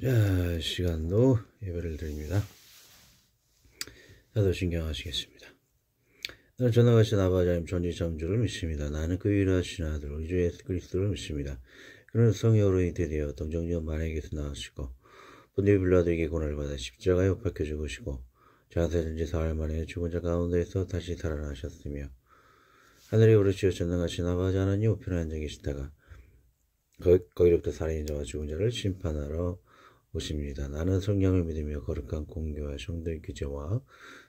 자, 시간도 예배를 드립니다. 다들 신경하시겠습니다. 나는 전능하신 아버지 하나님 전지창조를 믿습니다. 나는 그 일하신 아들 우리 주 예수 그리스도를 믿습니다. 그는 성령으로 잉태되어 동정녀 마리아에게서 나으시고 본디오 빌라도에게 고난을 받아 십자가에 못 박혀 죽으시고 장사된지 사흘 만에 죽은 자 가운데에서 다시 살아나셨으며 하늘에 오르시어 전능하신 아버지 하나님 우편에 앉아 계시다가 거기로부터 살아있는 자와 죽은 자를 심판하러 오십니다. 나는 성령을 믿으며 거룩한 공교와 성도의 규제와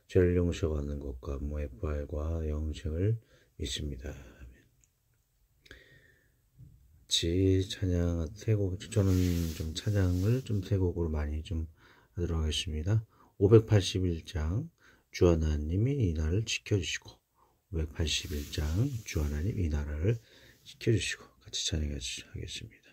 죄를 용서받는 것과 몸의 부활과 영생을 믿습니다. 같이 찬양 세 곡, 저는 좀 찬양을 좀 세 곡으로 많이 좀 하도록 하겠습니다. 581장 주 하나님이 이 나라를 지켜주시고 581장 주 하나님 이 나라를 지켜주시고 같이 찬양하겠습니다.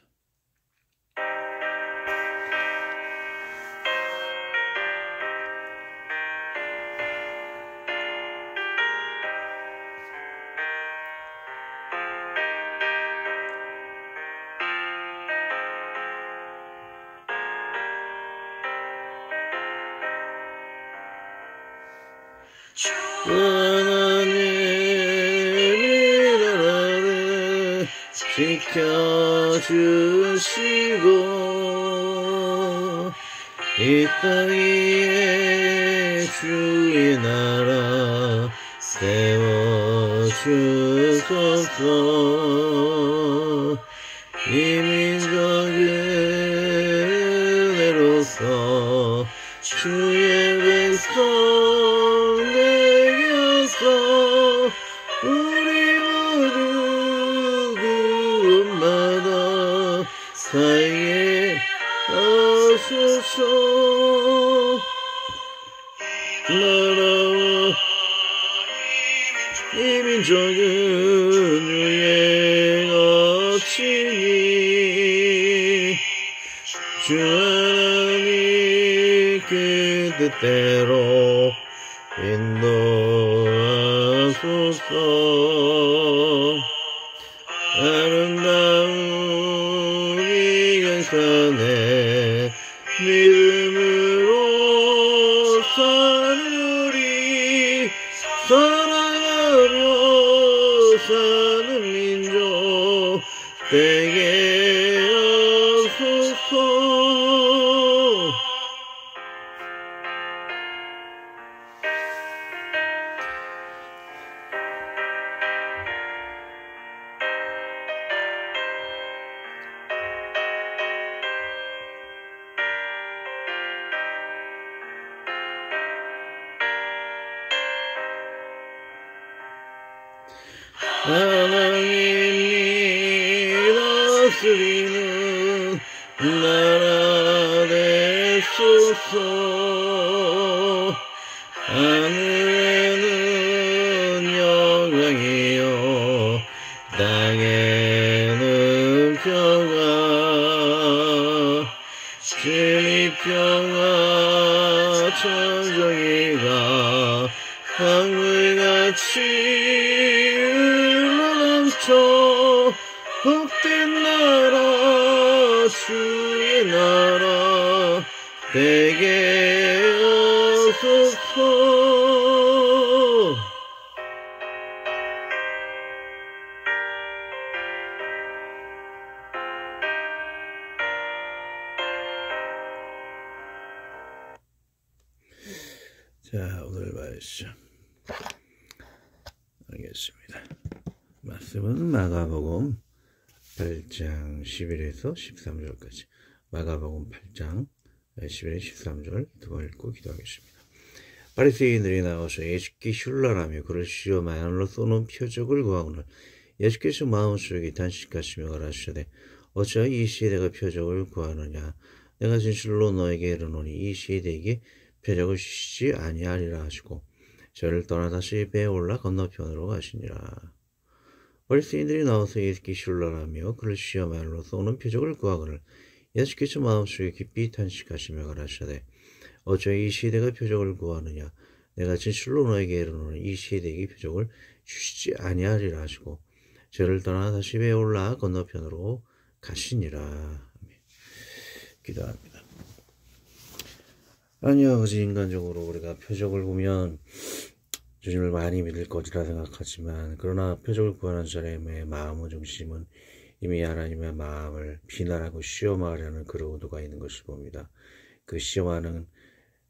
하나님이 나라를 지켜주시고 이 땅 위에 주의 나라 세워주소서. 이 민족은 은혜로서 주의 백성 되어서 우리 모두 구원받아 살게 하소서. 나라와 이 민족은 유행하시니 주 하나님 그 뜻대로 인도하소서. 아름다운 이 강산에 믿음으로 사느리 사랑하며 사는 민족 되게 하소서. 하나님이 다스리는 나라 되소서. 하늘에는 영광이요 땅에는 평화 진리 평화 천정이가 강물같이 복된 나라 주의 나라 되게 하소서. 자, 오늘 말씀 하겠습니다. 말씀은 마가복음 8장 11에서 13절까지 마가복음 8장 11에서 13절 두 번 읽고 기도하겠습니다. 바리새인들이 나와서 예수께 흉란하며 그를 시어 마늘로 쏘는 표적을 구하거늘 예수께서 마음속에 단식하시며 가라사대 어찌하여 이 시대가 표적을 구하느냐. 내가 진실로 너에게 이르노니 이 시대에게 표적을 주시지 아니하리라 하시고 저를 떠나 다시 배에 올라 건너편으로 가시니라. 바리새인들이 나와서 예수께 흉란하며 그를 시어 마늘로 쏘는 표적을 구하거늘 예수께서 마음속에 깊이 탄식하시며 가라사대 어찌하여 이 시대가 표적을 구하느냐. 내가 진실로 너에게 이르노니 이 시대에게 표적을 주시지 아니하리라 하시고 저를 떠나 다시 배에 올라 건너편으로 가시니라. 기도합니다. 아니요, 그지 인간적으로 우리가 표적을 보면 주님을 많이 믿을 것이라 생각하지만, 그러나 표적을 구하는 사람의 마음의 중심은 이미 하나님의 마음을 비난하고 시험하려는 그런 의도가 있는 것을 봅니다. 그 시험하는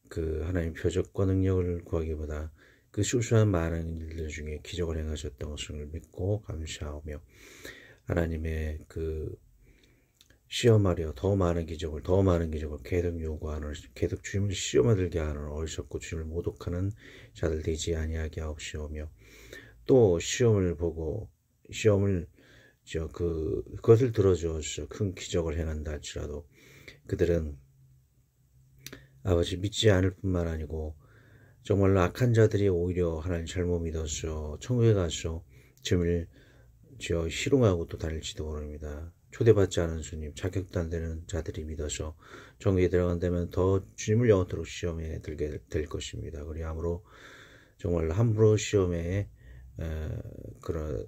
그 하나님 표적과 능력을 구하기보다 그 수수한 많은 일들 중에 기적을 행하셨던 것을 믿고 감사하며, 하나님의 그 시험하려 더 많은 기적을 계속 요구하는, 계속 주님을 시험에 들게 하는 어리석고 주님을 모독하는 자들 되지 아니하게 하옵시오며, 또 시험을 보고 시험을 그것을 들어주어서 큰 기적을 행한다 할지라도 그들은 아버지 믿지 않을 뿐만 아니고 정말로 악한 자들이 오히려 하나님 잘못 믿어서 천국에 가서 주님을 희롱하고 또 다닐지도 모릅니다. 초대받지 않은 주님, 자격도 안 되는 자들이 믿어서 천국에 들어간다면 더 주님을 영원토록 시험에 들게 될 것입니다. 그리 함으로 정말 함부로 시험에 그런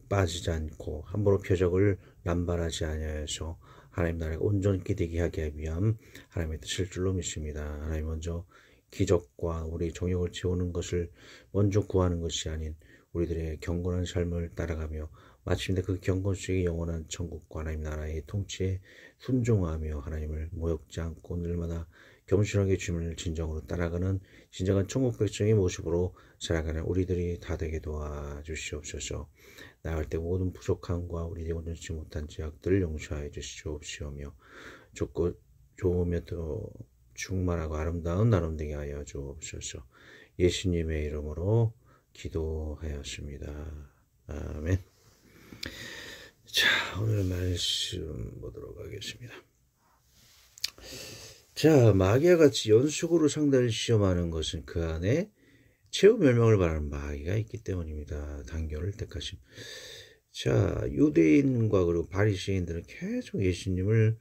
빠지지 않고 함부로 표적을 남발하지 아니하여서 하나님 나라가 온전히 되게 하기 위함 하나님의 뜻일 줄로 믿습니다. 하나님 먼저 기적과 우리 정욕을 채우는 것을 먼저 구하는 것이 아닌 우리들의 경건한 삶을 따라가며 마침내 그 경건 속에 영원한 천국과 하나님 나라의 통치에 순종하며 하나님을 모욕지 않고 늘마다 겸손하게 주님을 진정으로 따라가는 진정한 천국 백성의 모습으로 살아가는 우리들이 다 되게 도와주시옵소서. 나갈 때 모든 부족함과 우리들이 온전치 못한 죄악들을 용서하여 주시옵시오며, 좋고 좋으며 또 충만하고 아름다운 나눔 되게 하여 주옵소서. 예수님의 이름으로 기도하였습니다. 아멘. 자, 오늘 말씀 보도록 하겠습니다. 자, 마귀와 같이 연속으로 상대를 시험하는 것은 그 안에 최후 멸망을 바라는 마귀가 있기 때문입니다. 단결을 택하신. 자, 유대인과 그리고 바리새인들은 계속 예수님을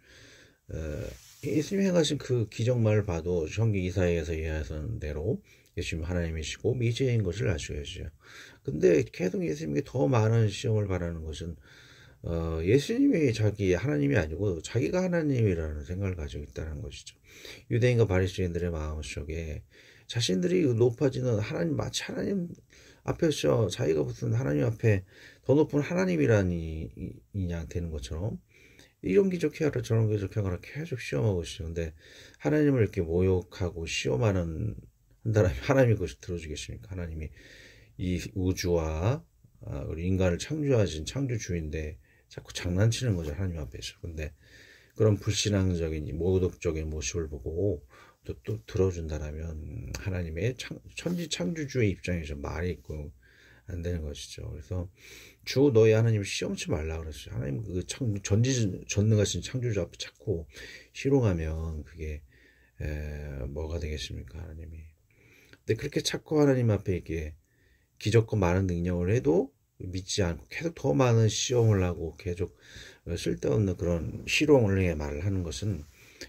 예수님이 행하신 그 기적만을 봐도 성경 이사야에서 예언한 대로 예수님 하나님이시고 미제인 것을 알 수가 있어요. 근데 계속 예수님께 더 많은 시험을 바라는 것은 예수님이 자기 하나님이 아니고 자기가 하나님이라는 생각을 가지고 있다는 것이죠. 유대인과 바리새인들의 마음속에 자신들이 높아지는 하나님, 마치 하나님 앞에서 자기가 무슨 하나님 앞에 더 높은 하나님이냐 되는 것처럼 이런 기적해라 저런 기적해라 계속 시험하고 있어요. 근데 하나님을 이렇게 모욕하고 시험하는 한다면 하나님이 그것을 들어주겠습니까? 하나님이 이 우주와 우리 인간을 창조하신 창조주인데 자꾸 장난치는 거죠, 하나님 앞에서. 근데 그런 불신앙적인 모독적인 모습을 보고 또 들어준다라면 하나님의 천지 창조주의 입장에서 말이 있고 안 되는 것이죠. 그래서 주 너희 하나님을 시험치 말라 그랬어요. 하나님 그 전능하신 창조주 앞에 자꾸 희롱하면 그게 뭐가 되겠습니까, 하나님이. 근데 그렇게 자꾸 하나님 앞에 이렇게 기적과 많은 능력을 해도 믿지 않고 계속 더 많은 시험을 하고 계속 쓸데없는 그런 희롱을 해 말을 하는 것은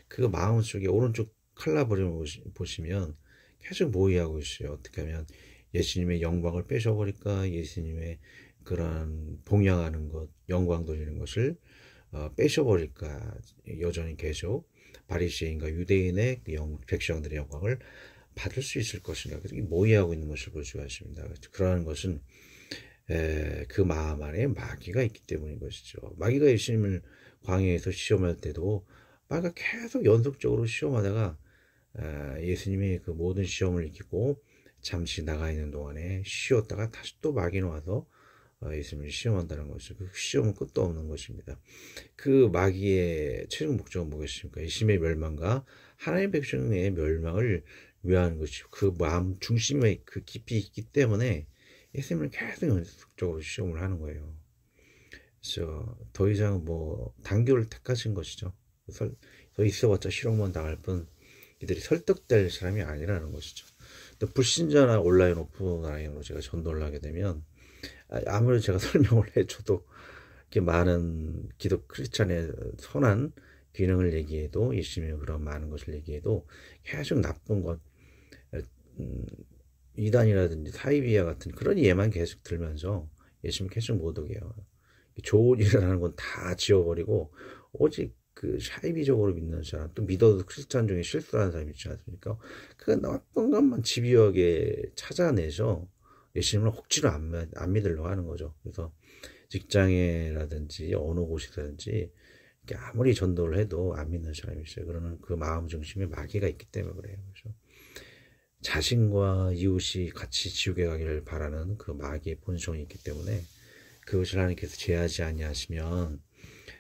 그 마음속에 오른쪽 칼라버림을 보시면 계속 모의하고 있어요. 어떻게 하면 예수님의 영광을 뺏어버릴까, 예수님의 그런 봉양하는 것, 영광 돌리는 것을 뺏어버릴까, 여전히 계속 바리새인과 유대인의 백성들의 영광을 받을 수 있을 것인가, 그렇게 모의하고 있는 것을 볼 수가 있습니다. 그러한 것은 그 마음 안에 마귀가 있기 때문인 것이죠. 마귀가 예수님을 광야에서 시험할 때도 마귀가 계속 연속적으로 시험하다가 예수님이 그 모든 시험을 이기고 잠시 나가 있는 동안에 쉬었다가 다시 또 마귀는 와서 예수님을 시험한다는 것이죠. 그 시험은 끝도 없는 것입니다. 그 마귀의 최종 목적은 뭐겠습니까? 예수님의 멸망과 하나님의 백성의 멸망을 위한 것이죠. 그 마음 중심에 그 깊이 있기 때문에 예수님을 계속 연속적으로 시험을 하는 거예요. 그래서 더 이상 뭐 단교를 택하신 것이죠. 더 있어봤자 실험만 당할 뿐 이들이 설득될 사람이 아니라는 것이죠. 또 불신자나 온라인 오프라인으로 제가 전도를 하게 되면 아무리 제가 설명을 해줘도 이렇게 많은 기독 크리스찬의 선한 기능을 얘기해도 예수님의 그런 많은 것을 얘기해도 계속 나쁜 것, 이단이라든지 사이비야 같은 그런 예만 계속 들면서 예수님 계속 모독해요. 좋은 일을 하는 건 다 지워버리고 오직 그 샤이비적으로 믿는 사람, 또 믿어도 크리스찬 중에 실수하는 사람이 있지 않습니까? 그 나쁜 것만 집요하게 찾아내서 예수님을 억지로 안 믿으려고 하는 거죠. 그래서 직장에라든지 어느 곳이라든지 아무리 전도를 해도 안 믿는 사람이 있어요. 그러는 그 마음 중심에 마귀가 있기 때문에 그래요. 그래서 자신과 이웃이 같이 지옥에 가기를 바라는 그 마귀의 본성이 있기 때문에 그것을 하나님께서 제하지 아니하시면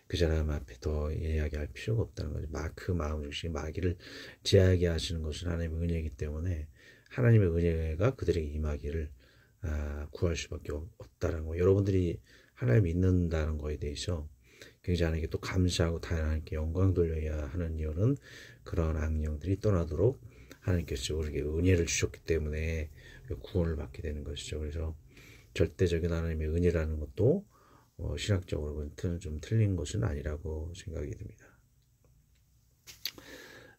그 사람 앞에 더 이야기할 필요가 없다는 거죠. 그 마음 중심 마귀를 제하게 하시는 것은 하나님의 은혜이기 때문에 하나님의 은혜가 그들에게 임하기를 구할 수밖에 없다는 거. 여러분들이 하나님 믿는다는 거에 대해서 굉장히 하나님께 또 감사하고 하나님께 영광 돌려야 하는 이유는 그런 악령들이 떠나도록 하나님께서 우리에게 은혜를 주셨기 때문에 구원을 받게 되는 것이죠. 그래서 절대적인 하나님의 은혜라는 것도 신학적으로 좀 틀린 것은 아니라고 생각이 듭니다.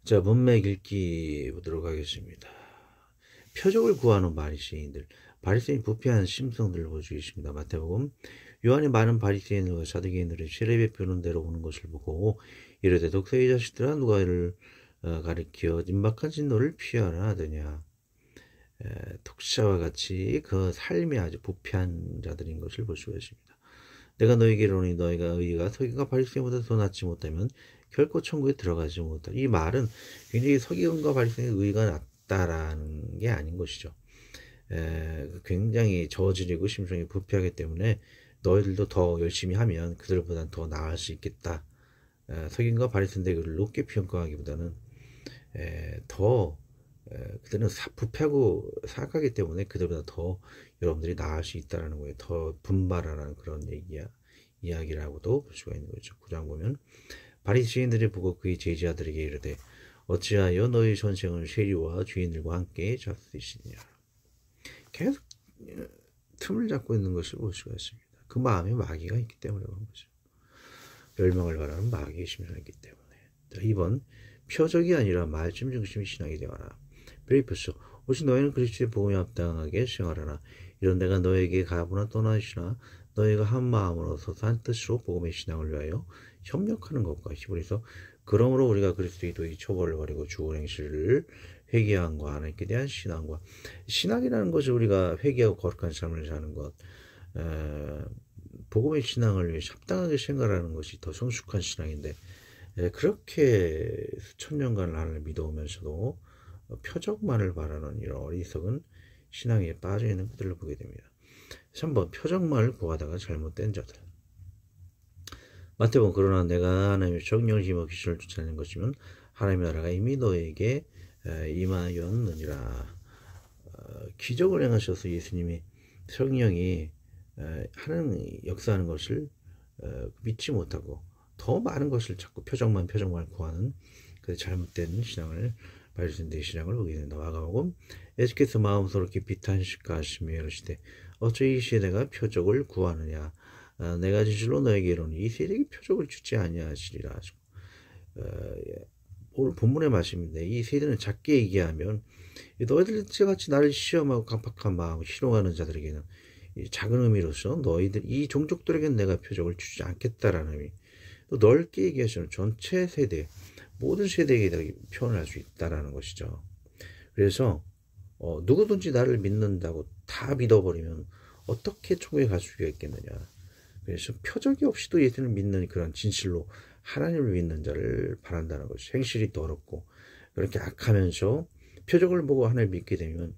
자, 문맥 읽기 보도록 하겠습니다. 표적을 구하는 바리새인들, 바리새인 부패한 심성들을 보여주고 있습니다. 마태복음, 요한이 많은 바리새인들과 사두개인들이 세례 베푸는 대로 오는 것을 보고 이르되 독사의 자식들아 누가 이를 가리켜 임박한 진노를 피하라 하더냐. 독사와 같이 그 삶이 아주 부패한 자들인 것을 볼 수가 있습니다. 내가 너에게 이르노니 너희가 의가 서기관과 바리새인보다 더 낫지 못하면 결코 천국에 들어가지 못하라. 이 말은 굉장히 서기관과 바리새인의 의가 낫다라는 게 아닌 것이죠. 굉장히 저질이고 심성이 부패하기 때문에 너희들도 더 열심히 하면 그들보다는 더 나을 수 있겠다. 서기관과 바리새인들을 높게 평가하기보다는 그들은 부패하고 사악하기 때문에 그들보다 더 여러분들이 나을 수 있다는 거예요. 더 분발하라는 그런 이야기라고도 볼 수가 있는 거죠. 9장 보면 바리새인들이 보고 그의 제자들에게 이르되 어찌하여 너희 선생은 세리와 죄인들과 함께 잡수시느냐. 계속 틈을 잡고 있는 것을 볼 수가 있습니다. 그 마음에 마귀가 있기 때문에 그런 거죠. 멸망을 바라는 마귀의 심성이 있기 때문에. 자, 2번 표적이 아니라 말씀 중심의 신앙이 되어라. 빌립보서 오직 너희는 그리스도의 복음에 합당하게 생활하라. 이런 내가 너에게 가보나 떠나시나 너희가 한 마음으로 서서 한 뜻으로 복음의 신앙을 위하여 협력하는 것과 히브리서 그러므로 우리가 그리스도의 처벌을 버리고 죽은 행실을 회개함과 하나님께 대한 신앙이라는 것을 우리가 회개하고 거룩한 삶을 사는 것, 복음의 신앙을 위해 합당하게 생각하는 것이 더 성숙한 신앙인데 그렇게 수천 년간 하나님을 믿어오면서도 표적만을 바라는 이런 어리석은 신앙에 빠져있는 그들을 보게 됩니다. 3번 표적만을 구하다가 잘못된 자들. 마태복음 그러나 내가 하나님의 정령을 힘어 귀신을 쫓아내는 것이면 하나님의 나라가 이미 너에게 임하였느니라. 기적을 행하셔서 예수님이 성령이 하는 역사하는 것을 믿지 못하고 더 많은 것을 자꾸 표적만 구하는 그 잘못된 신앙을 바리새인들의 신앙을 보게 된다. 마가복음 예수께서 마음속으로 깊이 탄식하시며 이르시되 어찌 이 세대가 표적을 구하느냐. 내가 진실로 너에게 이르노니 이 세대에게 표적을 주지 아니하시리라. 오늘 본문의 말씀인데 이 세대는 작게 얘기하면 너희들 같이 나를 시험하고 깜빡한 마음을 희롱하는 자들에게는 작은 의미로서 너희들 이 종족들에게는 내가 표적을 주지 않겠다라는 의미. 또 넓게 얘기하시는 전체 세대 모든 세대에게 표현할 수 있다라는 것이죠. 그래서 누구든지 나를 믿는다고 다 믿어버리면 어떻게 천국에 갈 수가 있겠느냐. 그래서 표적이 없이도 예수를 믿는 그런 진실로 하나님을 믿는 자를 바란다는 것이 행실이 더럽고 그렇게 악하면서 표적을 보고 하나님을 믿게 되면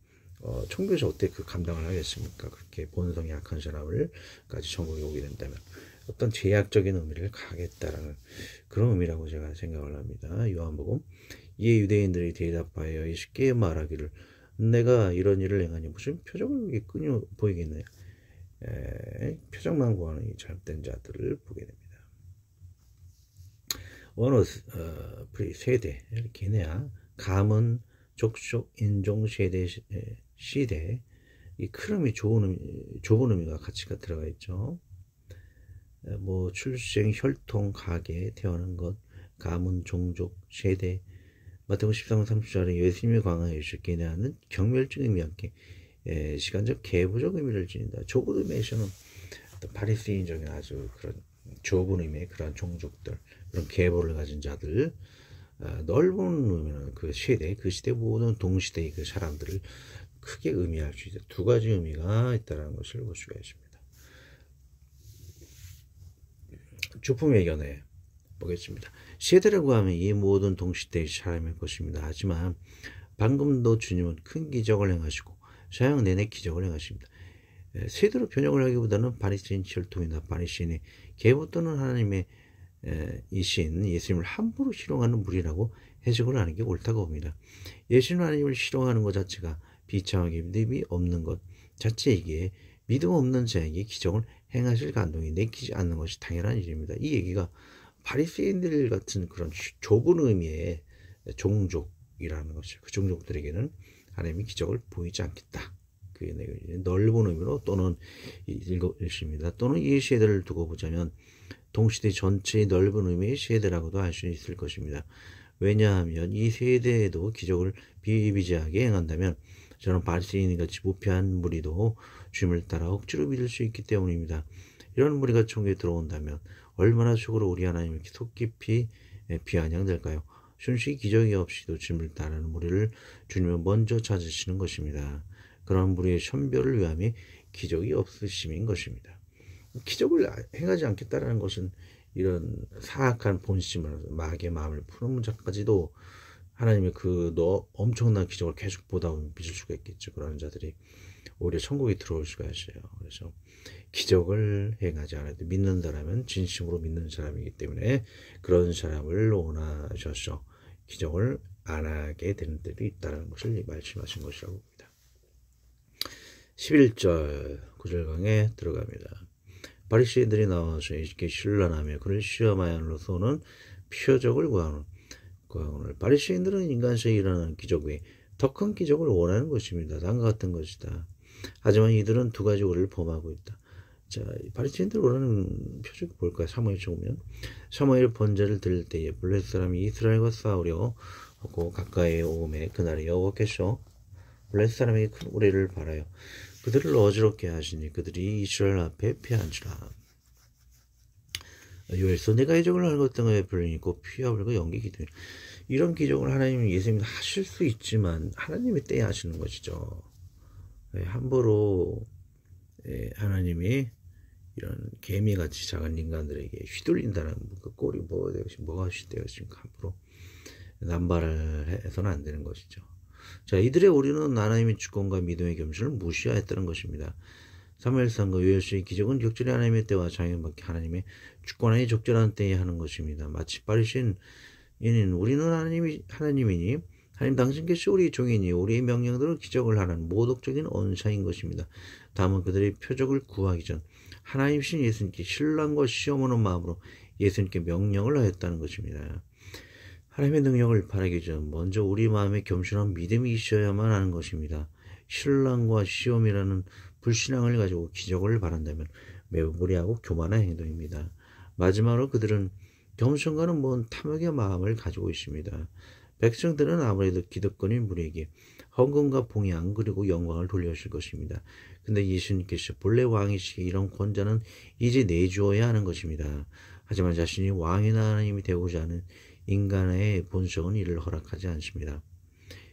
천국에서 어떻게 그 감당을 하겠습니까? 그렇게 본성이 악한 사람을까지 천국에 오게 된다면 어떤 제약적인 의미를 가하겠다라는 그런 의미라고 제가 생각을 합니다. 요한복음 이에 유대인들이 대답하여 예수께 말하기를 내가 이런 일을 행하니 무슨 표적을 끊어 보이겠느냐. 표적만 구하는 이 잘못된 자들을 보게 됩니다. 원어 세대 기네아 가문 족속 인종 세대 시대 이 큰 의미 좁은 의미가 가치가 들어가 있죠. 뭐 출생 혈통 가계 태어난 것 가문 종족 세대 마태복음 13장 30절에 예수님의 광야에 기네아는 경멸적 의미와 함께 시간적 계보적 의미를 지닌다. 좁은 의미에서는 바리새인적인 아주 그런 좁은 의미의 그러한 종족들, 그런 계보를 가진 자들, 넓은 의미는 그 시대 모든 동시대의 그 사람들을 크게 의미할 수 있어요. 두 가지 의미가 있다는 것을 볼 수가 있습니다. 주품의 견해 보겠습니다. 세대라고 하면 이 모든 동시대의 사람일 것입니다. 하지만 방금도 주님은 큰 기적을 행하시고 사형 내내 기적을 행하십니다. 세대로 변형을 하기보다는 바리새인 혈통이나 바리새인의 계보 또는 하나님의 이신 예수님을 함부로 희롱하는 무리라고 해석을 하는 게 옳다고 봅니다. 예수님 하나님을 희롱하는 것 자체가 비참하게 믿음이 없는 것 자체이기에 믿음 없는 자에게 기적을 행하실 감동이 내키지 않는 것이 당연한 일입니다. 이 얘기가 바리새인들 같은 그런 좁은 의미의 종족이라는 것이죠. 그 종족들에게는 하나님이 기적을 보이지 않겠다. 그 넓은 의미로 또는 읽습니다. 또는 이 세대를 두고 보자면 동시대 전체의 넓은 의미의 세대라고도 할 수 있을 것입니다. 왜냐하면 이 세대에도 기적을 비일비재하게 행한다면 저는 바리새인같이 부패한 무리도 주님을 따라 억지로 믿을 수 있기 때문입니다. 이런 무리가 총에 들어온다면 얼마나 속으로 우리 하나님을 속 깊이 비아냥될까요? 순수히 기적이 없이도 주님을 따르는 무리를 주님은 먼저 찾으시는 것입니다. 그런 무리의 선별을 위함이 기적이 없으심인 것입니다. 기적을 행하지 않겠다는 것은 이런 사악한 본심을 마귀의 마음을 푸는 문제까지도 하나님의 너 엄청난 기적을 계속 보다 보면 믿을 수가 있겠죠. 그런 자들이 오히려 천국에 들어올 수가 있어요. 그래서 기적을 행하지 않아도 믿는다라면 진심으로 믿는 사람이기 때문에 그런 사람을 원하셔서 기적을 안 하게 되는 때도 있다는 것을 말씀하신 것이라고 봅니다. 11절 구절강에 들어갑니다. 바리새인들이 나와서 이렇게 신란하며 그를 시험하여 함으로써는 표적을 구하노니 바리새인들은 인간세에 일어나는 기적 외에 더 큰 기적을 원하는 것입니다. 다음과 같은 것이다. 하지만 이들은 두 가지 오해를 범하고 있다. 자, 바리새인들 원하는 표적이 뭘까요? 사무엘서 보면 사무엘 번제를 드릴 때에 블레셋 사람이 이스라엘과 싸우려 하고 가까이 오매 그날에 여호와께서 블레셋 사람에게 큰 우레를 바라요. 그들을 어지럽게 하시니 그들이 이스라엘 앞에 패한지라. 요엘서 내가 기적을 하는 것 등에 불리니 곧 피와 불과 연기 기도니 이런 기적을 하나님은 예수님이 하실 수 있지만 하나님이 때에 하시는 것이죠. 함부로 하나님이 이런 개미같이 작은 인간들에게 휘둘린다는 그 꼴이 뭐가 되었습니까? 함부로 남발을 해서는 안 되는 것이죠. 자, 이들의 오류는 하나님의 주권과 믿음의 겸손을 무시하였다는 것입니다. 사무엘상과 요엘서의 기적은 적절히 하나님의 때와 장애받게 하나님의 주권에 적절한 때에 하는 것입니다. 마치 바리새인인 우리는 하나님이니 하나님 당신께서 우리 종이니 우리의 명령대로 기적을 하는 모독적인 언사인 것입니다. 다만 그들의 표적을 구하기 전 하나님이신 예수님께 신랑과 시험하는 마음으로 예수님께 명령을 하였다는 것입니다. 하나님의 능력을 바라기 전 먼저 우리 마음에 겸손한 믿음이 있어야만 하는 것입니다. 신랑과 시험이라는 불신앙을 가지고 기적을 바란다면 매우 무리하고 교만한 행동입니다. 마지막으로 그들은 겸손과는 먼 탐욕의 마음을 가지고 있습니다. 백성들은 아무래도 기득권인 무리에게 헌금과 봉양 그리고 영광을 돌려주실 것입니다. 근데 예수님께서 본래 왕이시기에 이런 권자는 이제 내주어야 하는 것입니다. 하지만 자신이 왕이나 하나님이 되고자 하는 인간의 본성은 이를 허락하지 않습니다.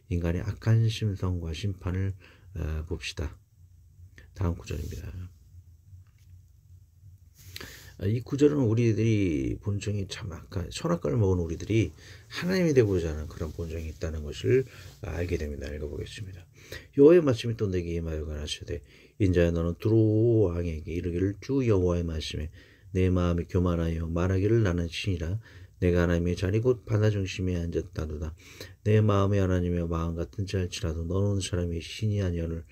인간의 악한 심성과 심판을 봅시다. 다음 구절입니다. 이 구절은 우리들이 본성이 참 악한 선악과를 먹은 우리들이 하나님이 되고자 하는 그런 본성이 있다는 것을 알게 됩니다. 읽어보겠습니다. 여호와의 말씀이 또 내게 임하여 가라사대 인자야 너는 두로 왕에게 이르기를 주 여호와의 말씀에 내 마음이 교만하여 말하기를 나는 신이라 내가 하나님의 자리 곧 바다 중심에 앉았다도다. 내 마음이 하나님의 마음 같은 자일지라도 너는 사람이 신이 아니오늘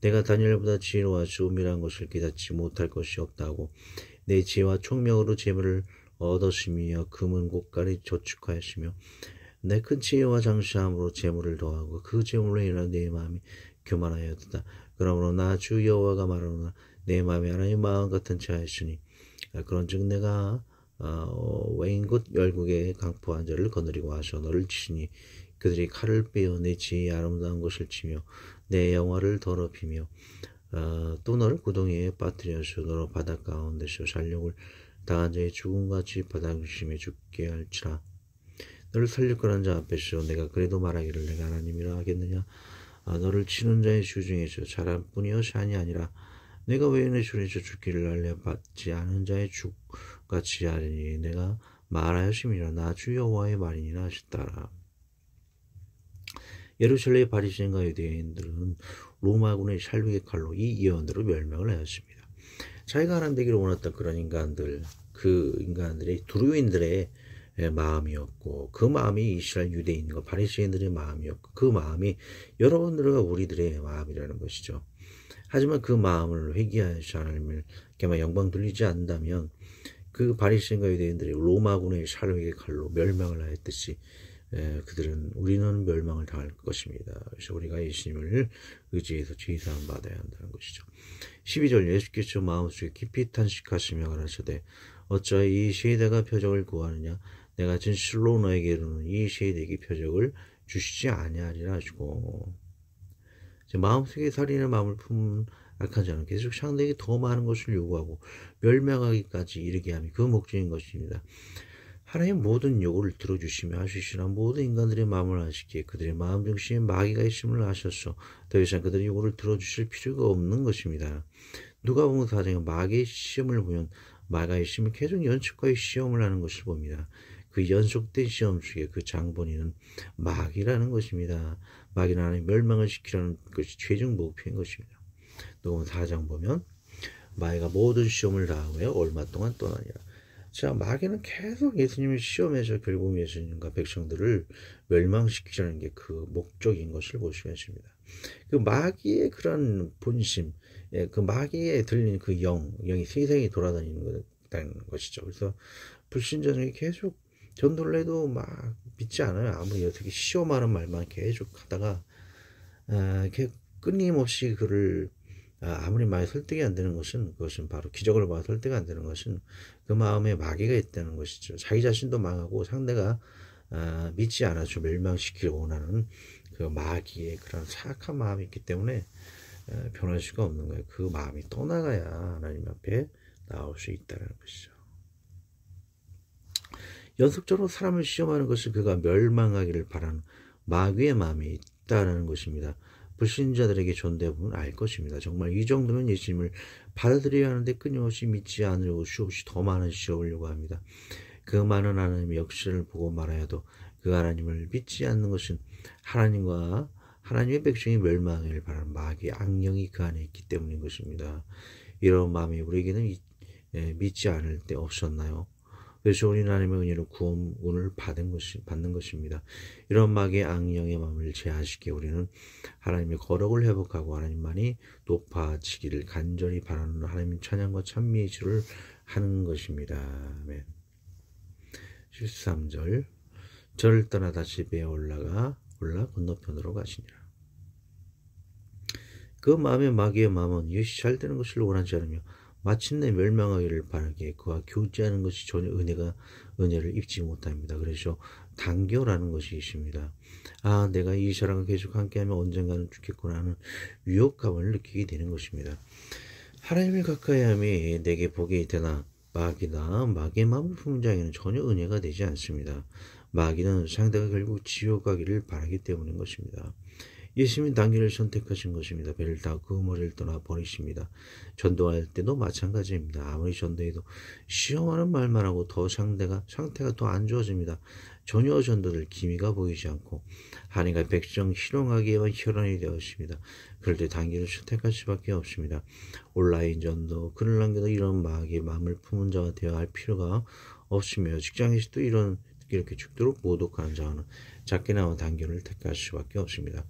내가 다니엘보다 지혜로와 수음이란 것을 깨닫지 못할 것이 없다고 내 지혜와 총명으로 재물을 얻었으며 금은 곳간이 저축하였으며 내 큰 지혜와 장시함으로 재물을 더하고 그 재물로 인하여 내 마음이 교만하였다. 그러므로 나 주 여호와가 말하노라 내 마음이 하나님의 마음 같은 자였으니 그런즉 내가 외인 곧 열국의 강포한 자를 거느리고 와서 너를 치니 그들이 칼을 빼어 내 지혜의 아름다운 것을 치며 내 영화를 더럽히며 또 너를 구덩이에 빠뜨려서 너로 바닷가 가운데서 살육을 당한 자의 죽음같이 바닥심에 죽게 할지라. 너를 살릴 거란 자 앞에서 내가 그래도 말하기를 내가 하나님이라 하겠느냐. 너를 치는 자의 주 중에서 잘한 뿐이여 산이 아니라 내가 외인의 손에서 죽기를 알려받지 않은 자의 죽같이 하리니 내가 말하였음이라. 나 주 여호와의 말이니라 하셨더라. 예루살렘의 바리새인과 유대인들은 로마군의 샬루의 칼로 이 예언대로 멸망을 하였습니다. 자기가 하나님 되기를 원했던 그런 인간들, 그 인간들의 두루인들의 마음이었고, 그 마음이 이스라엘 유대인과 바리새인들의 마음이었고, 그 마음이 여러분들과 우리들의 마음이라는 것이죠. 하지만 그 마음을 회개하여서 하나님께만 영광 돌리지 않는다면 그 바리새인과 유대인들이 로마군의 샬루의 칼로 멸망을 하였듯이 우리는 멸망을 당할 것입니다. 그래서 우리가 예수님을 의지해서 죄사함 받아야 한다는 것이죠. 12절 예수께서 마음속에 깊이 탄식하시며 가라사대 어찌하여 이 세대가 표적을 구하느냐. 내가 진실로 너에게 이르노니 이 세대에게 표적을 주시지 아니하리라 하시고, 마음속에 살인의 마음을 품은 악한 자는 계속 상대에게 더 많은 것을 요구하고 멸망하기까지 이르게 함이 그 목적인 것입니다. 하나님 모든 요구를 들어주시며 하시시나 모든 인간들의 마음을 아시기에 그들의 마음 중심에 마귀가 있음을 아셔서 더 이상 그들의 요구를 들어주실 필요가 없는 것입니다. 누가복음 4장에 마귀의 시험을 보면 마귀의 시험이 계속 연속과의 시험을 하는 것을 봅니다. 그 연속된 시험 속에 그 장본인은 마귀라는 것입니다. 마귀는 하나님 멸망을 시키려는 것이 최종 목표인 것입니다. 누가복음 4장 보면 마귀가 모든 시험을 다하며 얼마 동안 떠나니라. 자, 마귀는 계속 예수님을 시험해서 결국 예수님과 백성들을 멸망시키려는 게 그 목적인 것을 볼 수가 있습니다. 그 마귀의 그런 본심, 그 마귀에 들리는 그 영이 세상에 돌아다니는 것이죠. 그래서 불신자들이 계속 전도를 해도 막 믿지 않아요. 아무리 어떻게 시험하는 말만 계속 하다가 끊임없이 그를 아무리 많이 설득이 안 되는 것은 그것은 바로 기적을 봐도 설득이 안 되는 것은 그 마음에 마귀가 있다는 것이죠. 자기 자신도 망하고 상대가 믿지 않아서 멸망시키려고 원하는 그 마귀의 그런 사악한 마음이 있기 때문에 변할 수가 없는 거예요. 그 마음이 떠나가야 하나님 앞에 나올 수 있다는 것이죠. 연속적으로 사람을 시험하는 것을 그가 멸망하기를 바라는 마귀의 마음이 있다는 것입니다. 불신자들에게 전대해보면 알 것입니다. 정말 이 정도면 예수님을 받아들여야 하는데 끊임없이 믿지 않으려고 수없이 더 많은 시험을 요구합니다. 그 많은 하나님의 역사를 보고 말하여도 그 하나님을 믿지 않는 것은 하나님과 하나님의 백성이 멸망을 바라는 마귀의 악령이 그 안에 있기 때문인 것입니다. 이런 마음이 우리에게는 믿지 않을 때 없었나요? 그래서 우리는 하나님의 은혜로 구원을 받는 것입니다. 이런 마귀의 악령의 마음을 제하시기에 우리는 하나님의 거룩을 회복하고 하나님만이 높아지기를 간절히 바라는 하나님의 찬양과 찬미의 기도를 하는 것입니다. 아멘. 13절 저를 떠나 다시 배에 올라 건너편으로 가시니라. 그 마음의 마귀의 마음은 이것이 잘 되는 것을 원하지 않으며 마침내 멸망하기를 바라기에 그와 교제하는 것이 전혀 은혜를 입지 못합니다. 그래서 단교라는 것이 있습니다. 내가 이 사람과 계속 함께하면 언젠가는 죽겠구나 하는 위협감을 느끼게 되는 것입니다. 하나님을 가까이함이 내게 복이 되나 마귀의 마음을 품은 자에게는 전혀 은혜가 되지 않습니다. 마귀는 상대가 결국 지옥 가기를 바라기 때문인 것입니다. 예수님은 단기를 선택하신 것입니다. 배를 타고 그 머리를 떠나 버리십니다. 전도할 때도 마찬가지입니다. 아무리 전도해도 시험하는 말만 하고 상태가 더 안 좋아집니다. 전혀 전도들 기미가 보이지 않고 하나님과 백성 희롱하기에만 혈안이 되었습니다. 그럴 때 단기를 선택할 수밖에 없습니다. 온라인 전도, 글을 남겨도 이런 마귀의 마음을 품은 자가 되어야 할 필요가 없으며 직장에서도 이렇게 죽도록 모독하는 자는 작게 나온 단결을 택할 수밖에 없습니다.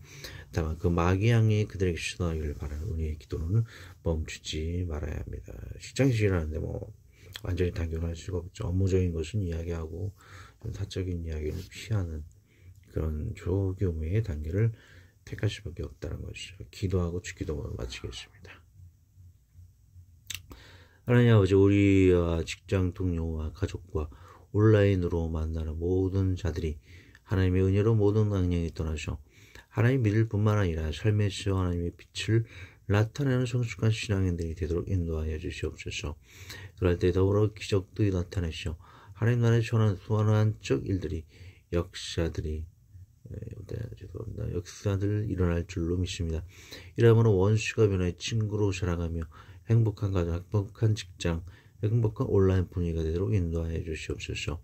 다만 그 마귀양이 그들에게 수단하기를 바라는 우리의 기도는 멈추지 말아야 합니다. 직장에서 일하는데 완전히 단결할 수가 없죠. 업무적인 것은 이야기하고 사적인 이야기를 피하는 그런 조교무의 단계를 택할 수밖에 없다는 것이죠. 기도하고 기도만 마치겠습니다. 하나님 아버지, 우리와 직장 동료와 가족과 온라인으로 만나는 모든 자들이 하나님의 은혜로 모든 악령이 떠나셔 하나님 믿을 뿐만 아니라 삶에서 하나님의 빛을 나타내는 성숙한 신앙인들이 되도록 인도하여 주시옵소서. 그럴 때 더불어 기적도 나타내시오. 하나님 나라의 소환한적 일들이 역사들이 죄송합니다. 역사들 일어날 줄로 믿습니다. 이러므로 원수가 변해 친구로 자라가며 행복한 가정, 행복한 직장, 행복한 온라인 분위기가 되도록 인도하여 주시옵소서.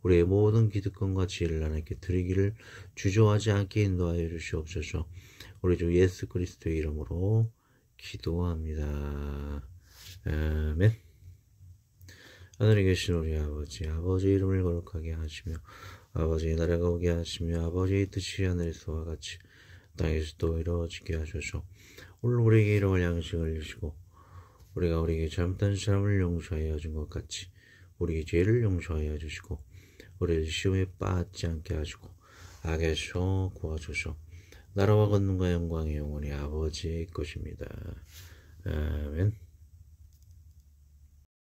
우리의 모든 기득권과 지혜를 하나님께 드리기를 주저하지 않게 인도하여 주시옵소서. 우리 주 예수 그리스도의 이름으로 기도합니다. 아멘. 하늘에 계신 우리 아버지, 아버지의 이름을 거룩하게 하시며 아버지의 나라가 오게 하시며 아버지의 뜻이 하늘에서와 같이 땅에서도 이루어지게 하소서. 오늘 우리에게 일용할 양식을 주시고 우리가 우리에게 잘못한 사람을 용서하여 준 것 같이 우리의 죄를 용서하여 주시고 우리를 시험에 빠지지 않게 하시고 악에서 구하소서. 나라와 권능과 영광의 영원히 아버지의 것입니다. 아멘.